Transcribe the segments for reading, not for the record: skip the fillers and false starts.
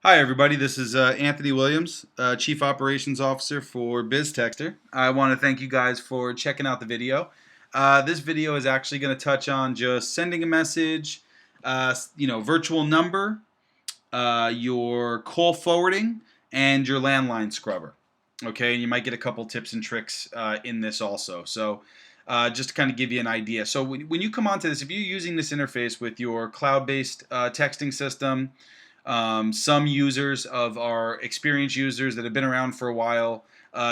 Hi everybody, this is Anthony Williams, Chief Operations Officer for BizTexter. I want to thank you guys for checking out the video. This video is actually going to touch on just sending a message, virtual number, your call forwarding, and your landline scrubber. Okay, and you might get a couple tips and tricks in this also. So just to kind of give you an idea. So when you come onto this, if you're using this interface with your cloud-based texting system, some users of our experienced users that have been around for a while,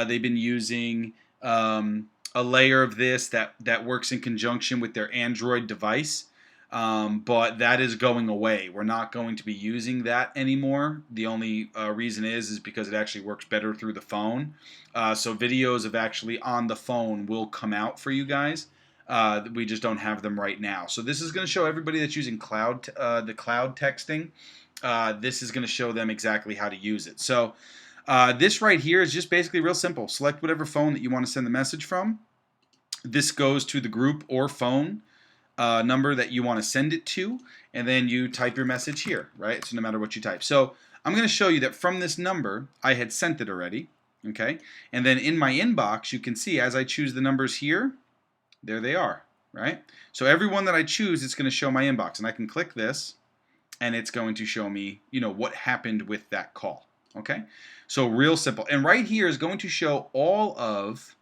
they've been using a layer of this that works in conjunction with their Android device. But that is going away. We're not going to be using that anymore. The only reason is because it actually works better through the phone. So videos of actually on the phone will come out for you guys. We just don't have them right now. So this is going to show everybody that's using the cloud texting. This is going to show them exactly how to use it. So this right here is just basically real simple. Select whatever phone that you want to send the message from. This goes to the group or phone number that you want to send it to, and then you type your message here, right? So no matter what you type. So I'm going to show you that from this number, I had sent it already, okay? And then in my inbox, you can see as I choose the numbers here, there they are, right? So every one that I choose, it's going to show my inbox, and I can click this, and it's going to show me, what happened with that call, okay? So real simple. And right here is going to show all of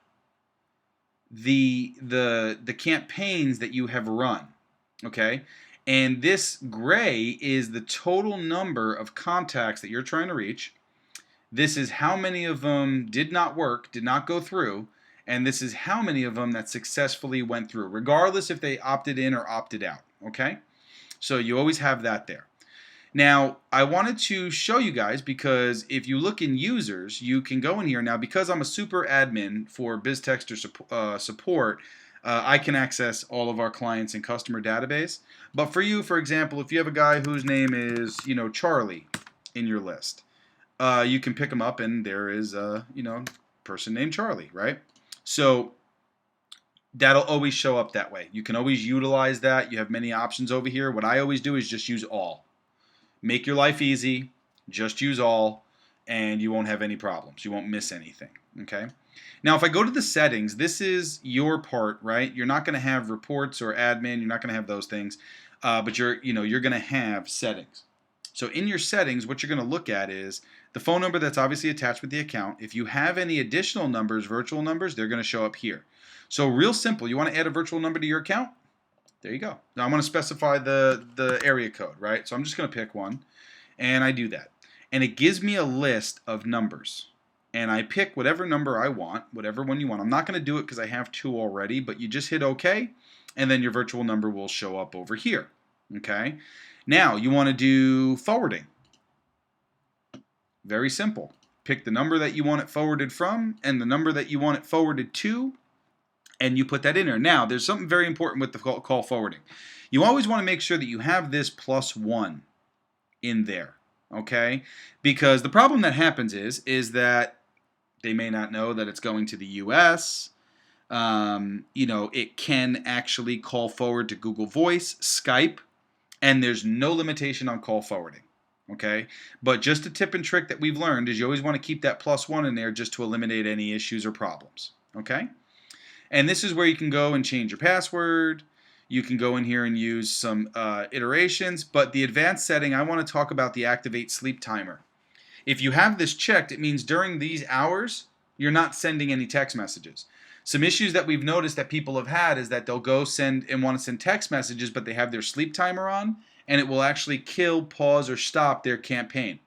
the campaigns that you have run, okay? And this gray is the total number of contacts that you're trying to reach. This is how many of them did not work, did not go through, and this is how many of them that successfully went through, regardless if they opted in or opted out, okay? So you always have that there. Now, I wanted to show you guys because if you look in users, you can go in here. Now, because I'm a super admin for BizTexter support, I can access all of our clients and customer database. But for you, for example, if you have a guy whose name is, Charlie in your list, you can pick him up and there is a, person named Charlie, right? So that'll always show up that way. You can always utilize that. You have many options over here. What I always do is just use all. Make your life easy, just use all, and you won't have any problems. You won't miss anything, okay? Now, if I go to the settings, this is your part, right? You're not going to have reports or admin. You're not going to have those things, but you're going to have settings. So in your settings, what you're going to look at is the phone number that's obviously attached with the account. If you have any additional numbers, virtual numbers, they're going to show up here. So real simple. You want to add a virtual number to your account? There you go. Now I'm going to specify the area code, right? So I'm just going to pick one, and I do that. And it gives me a list of numbers. And I pick whatever number I want, whatever one you want. I'm not going to do it because I have two already, but you just hit OK, and then your virtual number will show up over here, okay? Now, you want to do forwarding. Very simple. Pick the number that you want it forwarded from and the number that you want it forwarded to, and you put that in there. Now, there's something very important with the call forwarding. You always want to make sure that you have this +1 in there, okay? Because the problem that happens is that they may not know that it's going to the US. It can actually call forward to Google Voice, Skype, and there's no limitation on call forwarding, okay? But just a tip and trick that we've learned is you always want to keep that +1 in there just to eliminate any issues or problems, okay? And this is where you can go and change your password. You can go in here and use some iterations. But the advanced setting, I want to talk about the activate sleep timer. If you have this checked, it means during these hours, you're not sending any text messages. Some issues that we've noticed that people have had is that they'll go send and want to send text messages, but they have their sleep timer on, and it will actually kill, pause, or stop their campaign.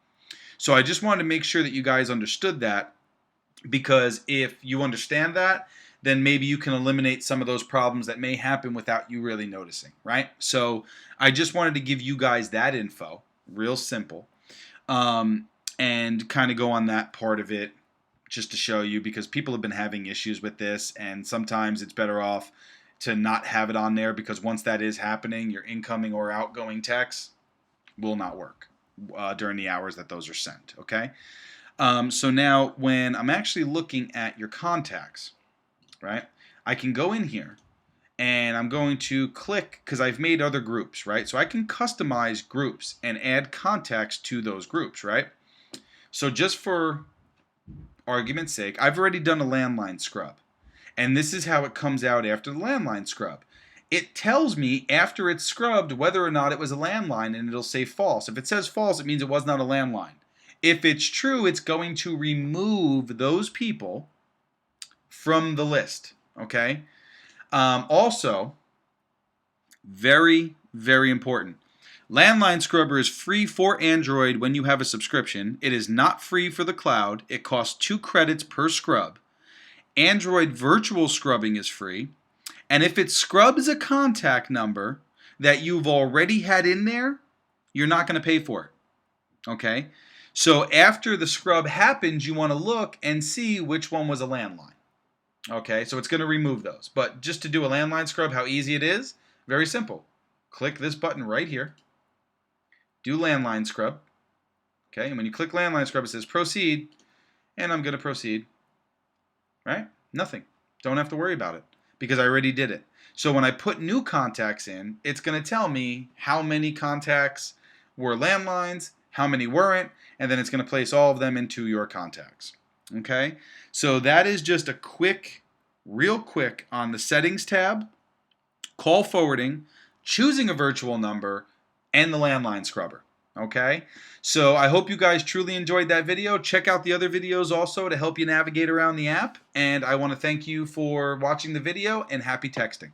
So I just wanted to make sure that you guys understood that, because if you understand that, then maybe you can eliminate some of those problems that may happen without you really noticing, right? So I just wanted to give you guys that info, real simple, and kind of go on that part of it just to show you, because people have been having issues with this, and sometimes it's better off to not have it on there, because once that is happening, your incoming or outgoing texts will not work during the hours that those are sent, okay? So now when I'm actually looking at your contacts, right, I can go in here and I'm going to click, because I've made other groups, right? So I can customize groups and add contacts to those groups, right? So just for argument's sake, I've already done a landline scrub. And this is how it comes out after the landline scrub. It tells me after it's scrubbed whether or not it was a landline, and it'll say false. If it says false, it means it was not a landline. If it's true, it's going to remove those people from the list, okay? Also, very, very important. Landline Scrubber is free for Android when you have a subscription. It is not free for the cloud. It costs 2 credits per scrub. Android virtual scrubbing is free. And if it scrubs a contact number that you've already had in there, you're not going to pay for it. Okay? So after the scrub happens, you want to look and see which one was a landline. Okay, so it's going to remove those. But just to do a landline scrub, how easy it is, very simple. Click this button right here. Do landline scrub. Okay, and when you click landline scrub, it says proceed. And I'm going to proceed. Right? Nothing. Don't have to worry about it because I already did it. So when I put new contacts in, it's going to tell me how many contacts were landlines, how many weren't, and then it's going to place all of them into your contacts. Okay? So that is just a quick, real quick on the settings tab, call forwarding, choosing a virtual number, and the landline scrubber. Okay? So I hope you guys truly enjoyed that video. Check out the other videos also to help you navigate around the app. And I want to thank you for watching the video, and happy texting.